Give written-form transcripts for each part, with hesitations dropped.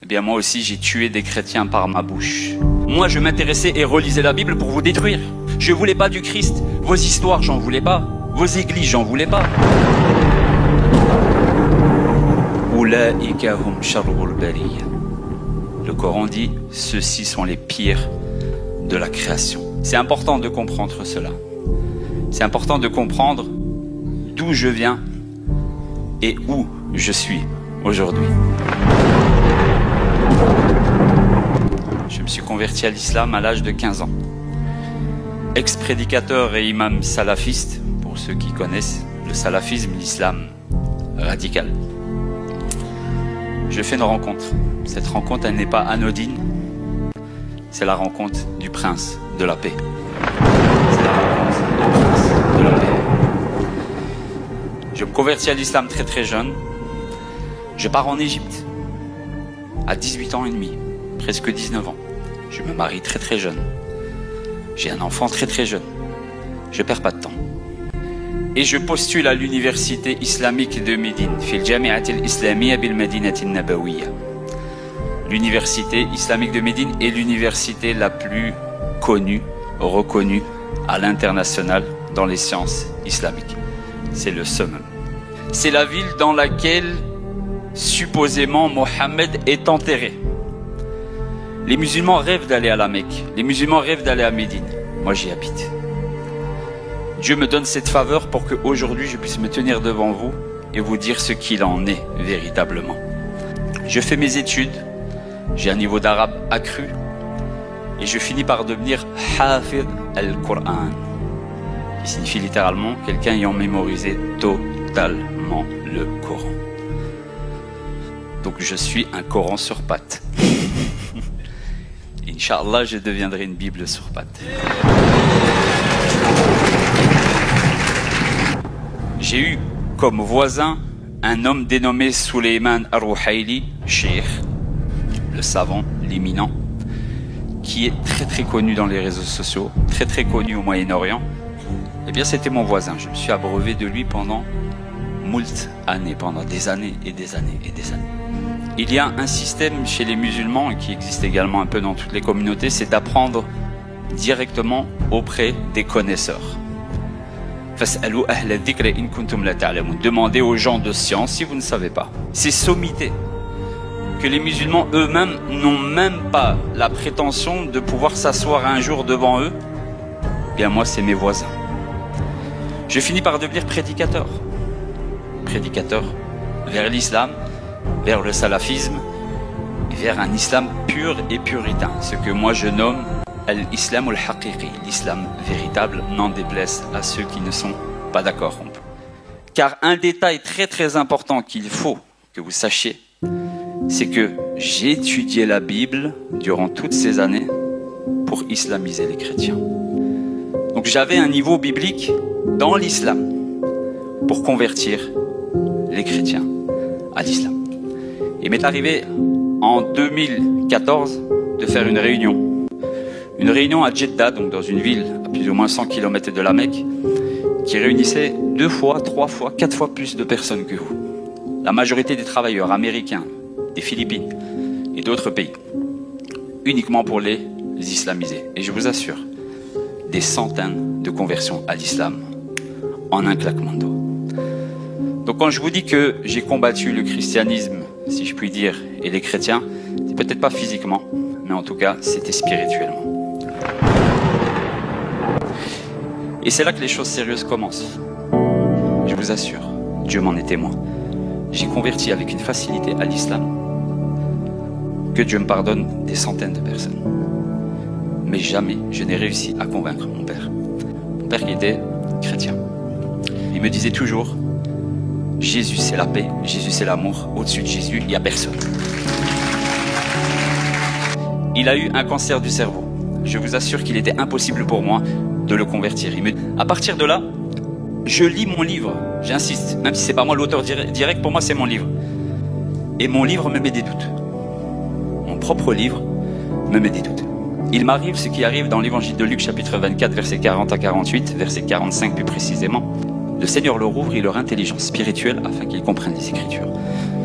Eh bien moi aussi j'ai tué des chrétiens par ma bouche. Moi je m'intéressais et relisais la Bible pour vous détruire. Je voulais pas du Christ. Vos histoires j'en voulais pas. Vos églises j'en voulais pas. Ulaika hum sharrul bariyya. Le Coran dit, ceux-ci sont les pires de la création. C'est important de comprendre cela. C'est important de comprendre d'où je viens et où je suis aujourd'hui. Je me suis converti à l'islam à l'âge de 15 ans. Ex-prédicateur et imam salafiste, pour ceux qui connaissent le salafisme, l'islam radical. Je fais une rencontre. Cette rencontre, elle n'est pas anodine. C'est la rencontre du prince de la paix. C'est la rencontre du prince de la paix. Je me convertis à l'islam très très jeune. Je pars en Égypte à 18 ans et demi, presque 19 ans. Je me marie très très jeune. J'ai un enfant très très jeune. Je perds pas de temps. Et je postule à l'université islamique de Médine, fil Jami'at al-Islamiyya bil Madinati an-Nabawiyya. L'université islamique de Médine est l'université la plus connue, reconnue à l'international dans les sciences islamiques. C'est le summum. C'est la ville dans laquelle supposément Mohammed est enterré. Les musulmans rêvent d'aller à la Mecque. Les musulmans rêvent d'aller à Médine. Moi, j'y habite. Dieu me donne cette faveur pour qu'aujourd'hui, je puisse me tenir devant vous et vous dire ce qu'il en est véritablement. Je fais mes études. J'ai un niveau d'arabe accru. Et je finis par devenir Hafid al-Qur'an. Qui signifie littéralement quelqu'un ayant mémorisé totalement le Coran. Donc je suis un Coran sur pattes. Inch'Allah, je deviendrai une Bible sur pattes. J'ai eu comme voisin un homme dénommé Suleiman Ar-Ruhaili, cheikh, le savant, l'éminent, qui est très très connu dans les réseaux sociaux, très très connu au Moyen-Orient. Eh bien c'était mon voisin, je me suis abreuvé de lui pendant moult années, pendant des années et des années et des années. Il y a un système chez les musulmans, et qui existe également un peu dans toutes les communautés, c'est d'apprendre directement auprès des connaisseurs. Demandez aux gens de science si vous ne savez pas. C'est sommité que les musulmans eux-mêmes n'ont même pas la prétention de pouvoir s'asseoir un jour devant eux. Bien moi, c'est mes voisins. Je finis par devenir prédicateur. Prédicateur vers l'islam, vers le salafisme, vers un islam pur et puritain, ce que moi je nomme l'islam al-haqiqi, l'islam véritable, n'en déplaise à ceux qui ne sont pas d'accord. Car un détail très très important qu'il faut que vous sachiez, c'est que j'ai étudié la Bible durant toutes ces années pour islamiser les chrétiens. Donc j'avais un niveau biblique dans l'islam pour convertir les chrétiens à l'islam. Il m'est arrivé en 2014 de faire une réunion à Jeddah, donc dans une ville à plus ou moins 100 km de la Mecque, qui réunissait 2 fois, 3 fois, 4 fois plus de personnes que vous. La majorité des travailleurs américains, des Philippines et d'autres pays, uniquement pour les islamiser. Et je vous assure, des centaines de conversions à l'islam en un claquement de doigts. Donc quand je vous dis que j'ai combattu le christianisme, si je puis dire, et les chrétiens, c'est peut-être pas physiquement, mais en tout cas, c'était spirituellement. Et c'est là que les choses sérieuses commencent. Je vous assure, Dieu m'en est témoin. J'ai converti avec une facilité à l'islam. Que Dieu me pardonne des centaines de personnes. Mais jamais je n'ai réussi à convaincre mon père. Mon père qui était chrétien. Il me disait toujours, Jésus c'est la paix, Jésus c'est l'amour, au-dessus de Jésus il n'y a personne. Il a eu un cancer du cerveau. Je vous assure qu'il était impossible pour moi de le convertir. À partir de là, je lis mon livre, j'insiste, même si c'est pas moi l'auteur direct, pour moi c'est mon livre. Et mon livre me met des doutes. Mon propre livre me met des doutes. Il m'arrive ce qui arrive dans l'évangile de Luc chapitre 24, versets 40 à 48, verset 45 plus précisément. Le Seigneur leur ouvre leur intelligence spirituelle afin qu'ils comprennent les Écritures.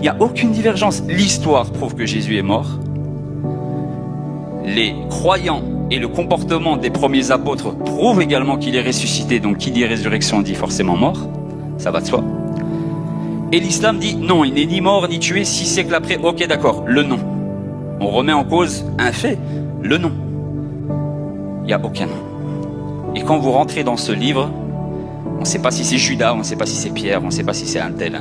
Il n'y a aucune divergence. L'histoire prouve que Jésus est mort. Les croyants et le comportement des premiers apôtres prouvent également qu'il est ressuscité. Donc qui dit résurrection dit forcément mort. Ça va de soi. Et l'islam dit non, il n'est ni mort ni tué 6 siècles après. Ok, d'accord, le nom. On remet en cause un fait, le nom. Il n'y a aucun nom. Et quand vous rentrez dans ce livre, on ne sait pas si c'est Judas, on ne sait pas si c'est Pierre, on ne sait pas si c'est un tel.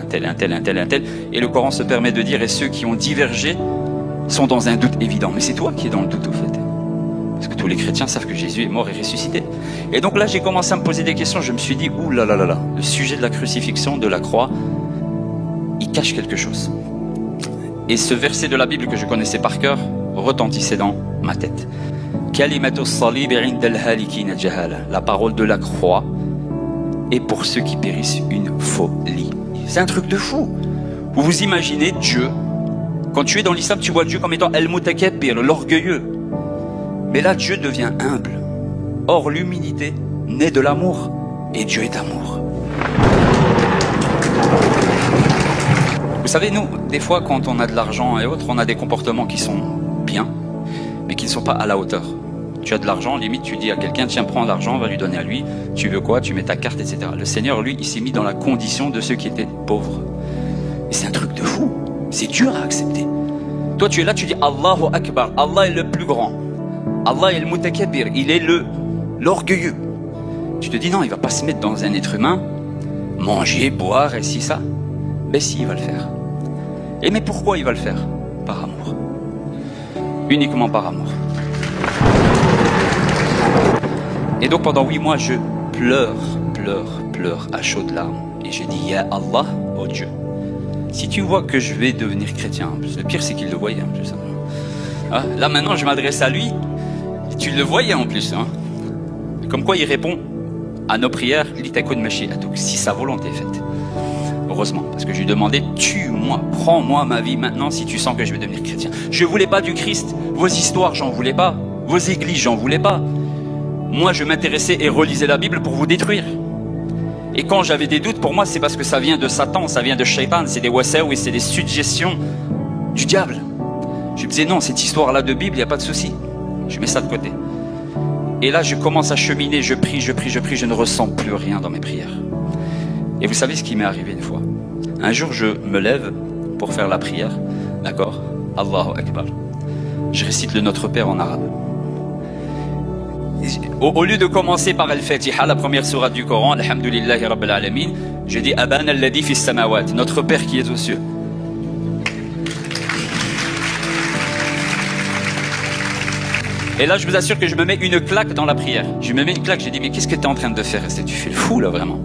Et le Coran se permet de dire, et ceux qui ont divergé sont dans un doute évident. Mais c'est toi qui es dans le doute au fait. Parce que tous les chrétiens savent que Jésus est mort et ressuscité. Et donc là, j'ai commencé à me poser des questions. Je me suis dit, ouh là là là là, le sujet de la crucifixion, de la croix, il cache quelque chose. Et ce verset de la Bible que je connaissais par cœur retentissait dans ma tête. La parole de la croix est pour ceux qui périssent une folie. C'est un truc de fou. Vous vous imaginez Dieu, quand tu es dans l'islam, tu vois Dieu comme étant Al-Mutakabbir, l'orgueilleux. Mais là, Dieu devient humble. Or, l'humilité naît de l'amour, et Dieu est amour. Vous savez, nous, des fois, quand on a de l'argent et autres, on a des comportements qui sont bien, mais qui ne sont pas à la hauteur. Tu as de l'argent, limite, tu dis à quelqu'un, tiens, prends l'argent, va lui donner à lui, tu veux quoi, tu mets ta carte, etc. Le Seigneur, lui, il s'est mis dans la condition de ceux qui étaient pauvres. Et c'est un truc de fou. C'est dur à accepter. Toi, tu es là, tu dis Allahu Akbar, Allah est le plus grand. Allah est le Mutakabbir, il est l'orgueilleux. Tu te dis non, il va pas se mettre dans un être humain, manger, boire, et si ça. Ben si, il va le faire. Et mais pourquoi il va le faire? Par amour. Uniquement par amour. Et donc pendant 8 mois, je pleure à chaudes larmes. Et je dis, Ya Allah, oh Dieu, si tu vois que je vais devenir chrétien, le pire c'est qu'il le voyait, hein, là maintenant je m'adresse à lui, tu le voyais en plus, hein. Comme quoi il répond à nos prières, si sa volonté est faite. Heureusement, parce que je lui demandais, tue-moi, prends-moi ma vie maintenant si tu sens que je vais devenir chrétien. Je voulais pas du Christ, vos histoires j'en voulais pas, vos églises j'en voulais pas. Moi je m'intéressais et relisais la Bible pour vous détruire. Et quand j'avais des doutes, pour moi c'est parce que ça vient de Satan, ça vient de Shaitan, c'est des wasawi, c'est des suggestions du diable. Je me disais non, cette histoire-là de Bible, il n'y a pas de souci. Je mets ça de côté. Et là je commence à cheminer, je prie, je ne ressens plus rien dans mes prières. Et vous savez ce qui m'est arrivé une fois? Un jour, je me lève pour faire la prière, d'accord? Allahu Akbar. Je récite le Notre Père en arabe. Au lieu de commencer par Al-Fatiha, la première sourate du Coran, Alhamdulillahi Rabbil Alamin, je dis Abana alladhi fis samawat, notre Père qui est aux cieux. Et là, je vous assure que je me mets une claque dans la prière. Je me mets une claque, j'ai dit, mais qu'est-ce que tu es en train de faire? Tu fais le fou, là, vraiment.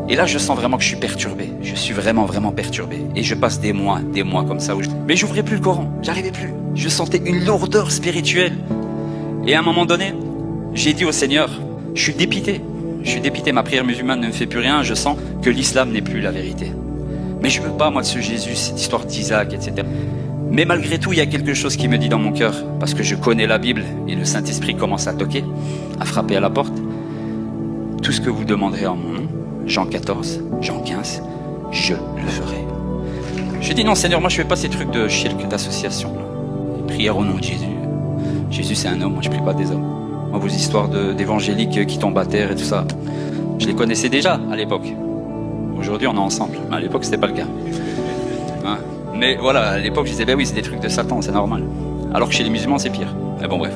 Et là, je sens vraiment que je suis perturbé. Je suis vraiment perturbé. Et je passe des mois comme ça. Mais j'ouvrais plus le Coran. J'arrivais plus. Je sentais une lourdeur spirituelle. Et à un moment donné, j'ai dit au Seigneur, je suis dépité. Je suis dépité. Ma prière musulmane ne me fait plus rien. Je sens que l'islam n'est plus la vérité. Mais je veux pas, moi, de ce Jésus, cette histoire d'Isaac, etc. Mais malgré tout, il y a quelque chose qui me dit dans mon cœur, parce que je connais la Bible et le Saint-Esprit commence à toquer, à frapper à la porte. Tout ce que vous demanderez en mon nom, Jean 14, Jean 15, je le ferai. Je dis non Seigneur, moi je fais pas ces trucs de shirk, d'association. Prière au nom de Jésus. Jésus c'est un homme, moi je prie pas des hommes. Moi vos histoires d'évangéliques qui tombent à terre et tout ça, je les connaissais déjà à l'époque. Aujourd'hui on est ensemble, mais à l'époque c'était pas le cas. Hein? Mais voilà, à l'époque je disais ben oui c'est des trucs de Satan, c'est normal. Alors que chez les musulmans c'est pire. Mais bon bref.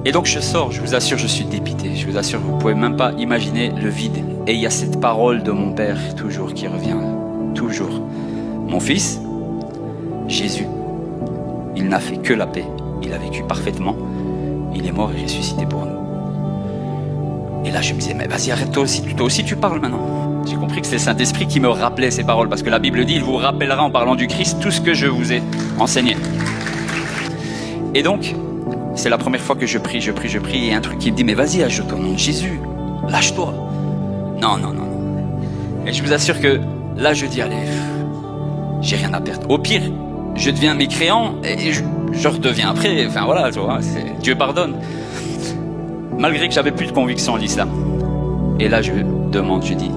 Et donc je sors, je vous assure, je suis dépité. Je vous assure, vous pouvez même pas imaginer le vide. Et il y a cette parole de mon Père, toujours, qui revient. Toujours. Mon fils, Jésus, il n'a fait que la paix. Il a vécu parfaitement. Il est mort et ressuscité pour nous. Et là, je me disais, mais vas-y, arrête toi aussi tu parles maintenant. J'ai compris que c'est le Saint-Esprit qui me rappelait ces paroles. Parce que la Bible dit, il vous rappellera en parlant du Christ tout ce que je vous ai enseigné. Et donc, c'est la première fois que je prie, et un truc qui me dit, mais vas-y, ajoute au nom de Jésus, lâche-toi. Non. Et je vous assure que là, je dis, allez, j'ai rien à perdre. Au pire, je deviens mécréant et je redeviens après. Enfin voilà, tu vois, Dieu pardonne. Malgré que j'avais plus de conviction en l'islam. Et là, je demande, je dis,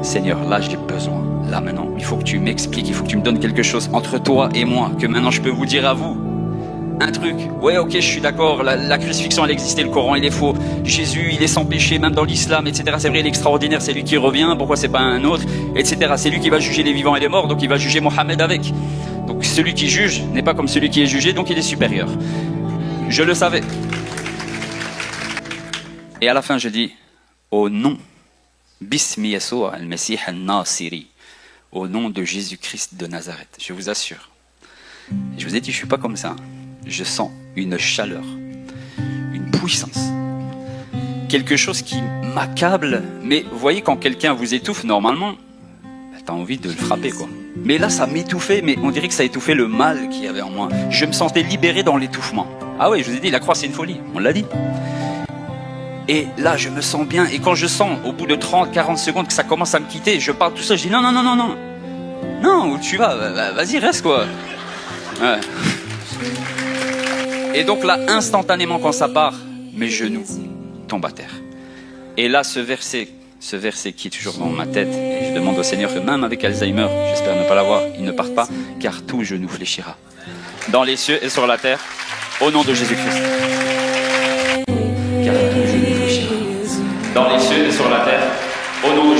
Seigneur, là, j'ai besoin. là maintenant, il faut que tu m'expliques, il faut que tu me donnes quelque chose entre toi et moi, que maintenant je peux vous dire à vous. Un truc, ouais ok je suis d'accord, la crucifixion elle existait, le Coran il est faux, Jésus il est sans péché même dans l'islam, etc. C'est vrai, il est extraordinaire, c'est lui qui revient, pourquoi c'est pas un autre, etc. C'est lui qui va juger les vivants et les morts, donc il va juger Mohammed avec. Donc celui qui juge n'est pas comme celui qui est jugé, donc il est supérieur. Je le savais. Et à la fin je dis, au nom, Bismi Yessoua al-Mesih al-Nasiri, au nom de Jésus-Christ de Nazareth, je vous assure. Je vous ai dit, je suis pas comme ça. Je sens une chaleur, une puissance, quelque chose qui m'accable. Mais vous voyez, quand quelqu'un vous étouffe, normalement, t'as envie de le frapper, quoi. Mais là, ça m'étouffait, mais on dirait que ça étouffait le mal qu'il y avait en moi. Je me sentais libéré dans l'étouffement. Ah oui, je vous ai dit, la croix, c'est une folie, on l'a dit. Et là, je me sens bien. Et quand je sens, au bout de 30, 40 secondes, que ça commence à me quitter, je parle tout seul, je dis non, non, non, non, non. Non, où tu vas? Vas-y, reste, quoi. Ouais. Et donc là, instantanément, quand ça part, mes genoux tombent à terre. Et là, ce verset qui est toujours dans ma tête, et je demande au Seigneur que même avec Alzheimer, j'espère ne pas l'avoir, il ne parte pas, car tout genou fléchira. Dans les cieux et sur la terre, au nom de Jésus-Christ. Car tout genou fléchira. Dans les cieux et sur la terre, au nom de